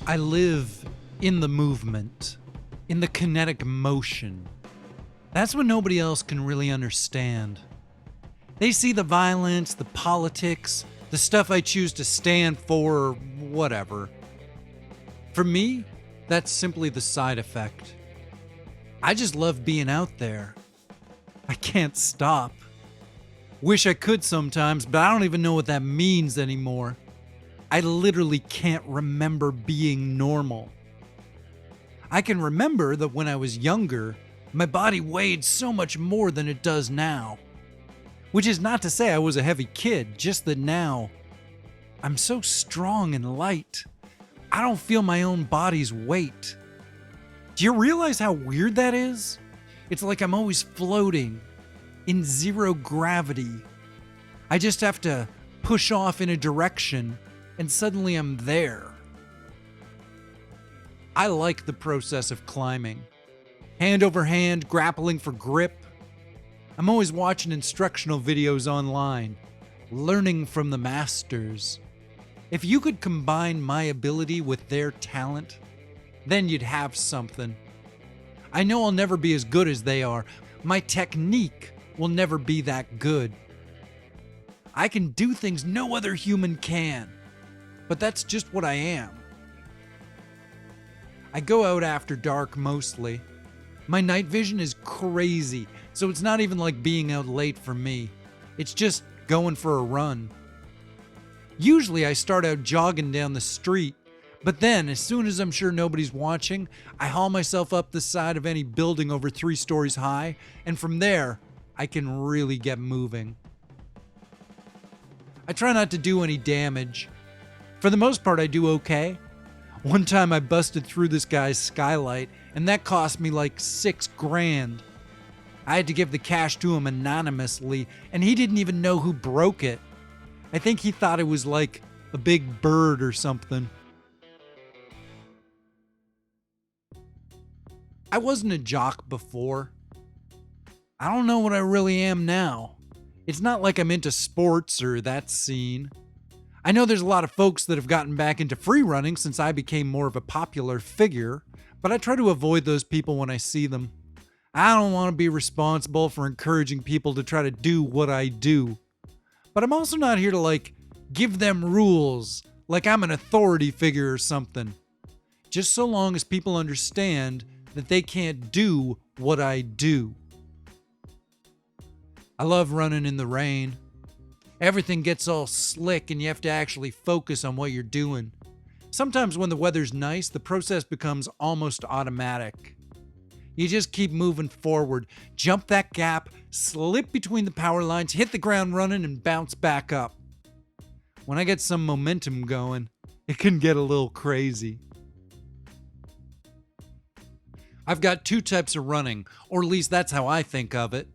I live in the movement, in the kinetic motion. That's what nobody else can really understand. They see the violence, the politics, the stuff I choose to stand for, or whatever. For me, that's simply the side effect. I just love being out there. I can't stop. Wish I could sometimes, but I don't even know what that means anymore. I literally can't remember being normal. I can remember that when I was younger, my body weighed so much more than it does now. Which is not to say I was a heavy kid, just that now I'm so strong and light. I don't feel my own body's weight. Do you realize how weird that is? It's like I'm always floating in zero gravity. I just have to push off in a direction and suddenly I'm there. I like the process of climbing. Hand over hand, grappling for grip. I'm always watching instructional videos online, learning from the masters. If you could combine my ability with their talent, then you'd have something. I know I'll never be as good as they are. My technique will never be that good. I can do things no other human can, but that's just what I am. I go out after dark mostly. My night vision is crazy, so it's not even like being out late for me. It's just going for a run. Usually I start out jogging down the street, but then as soon as I'm sure nobody's watching, I haul myself up the side of any building over 3 stories high, and from there, I can really get moving. I try not to do any damage. For the most part, I do okay. One time I busted through this guy's skylight, and that cost me like $6,000. I had to give the cash to him anonymously, and he didn't even know who broke it. I think he thought it was like a big bird or something. I wasn't a jock before. I don't know what I really am now. It's not like I'm into sports or that scene. I know there's a lot of folks that have gotten back into free running since I became more of a popular figure, but I try to avoid those people when I see them. I don't want to be responsible for encouraging people to try to do what I do. But I'm also not here to give them rules, like I'm an authority figure or something. Just so long as people understand that they can't do what I do. I love running in the rain. Everything gets all slick and you have to actually focus on what you're doing. Sometimes when the weather's nice, the process becomes almost automatic. You just keep moving forward, jump that gap, slip between the power lines, hit the ground running, and bounce back up. When I get some momentum going, it can get a little crazy. I've got 2 types of running, or at least that's how I think of it.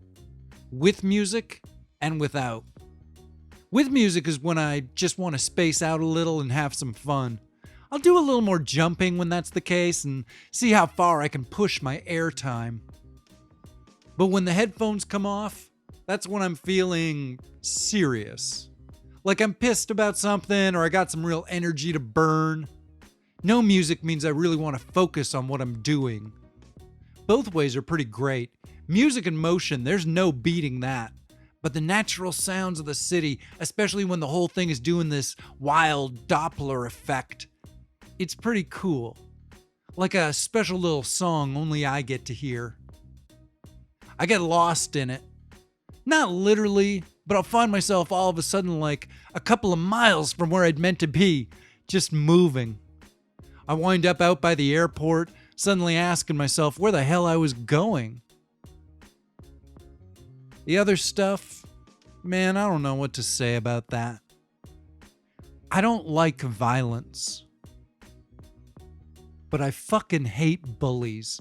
With music and without. With music is when I just want to space out a little and have some fun. I'll do a little more jumping when that's the case and see how far I can push my air time. But when the headphones come off, that's when I'm feeling serious. Like I'm pissed about something or I got some real energy to burn. No music means I really want to focus on what I'm doing. Both ways are pretty great. Music and motion, there's no beating that. But the natural sounds of the city, especially when the whole thing is doing this wild Doppler effect, it's pretty cool. Like a special little song only I get to hear. I get lost in it. Not literally, but I'll find myself all of a sudden like a couple of miles from where I'd meant to be, just moving. I wind up out by the airport, suddenly asking myself where the hell I was going. The other stuff, man, I don't know what to say about that. I don't like violence. But I fucking hate bullies.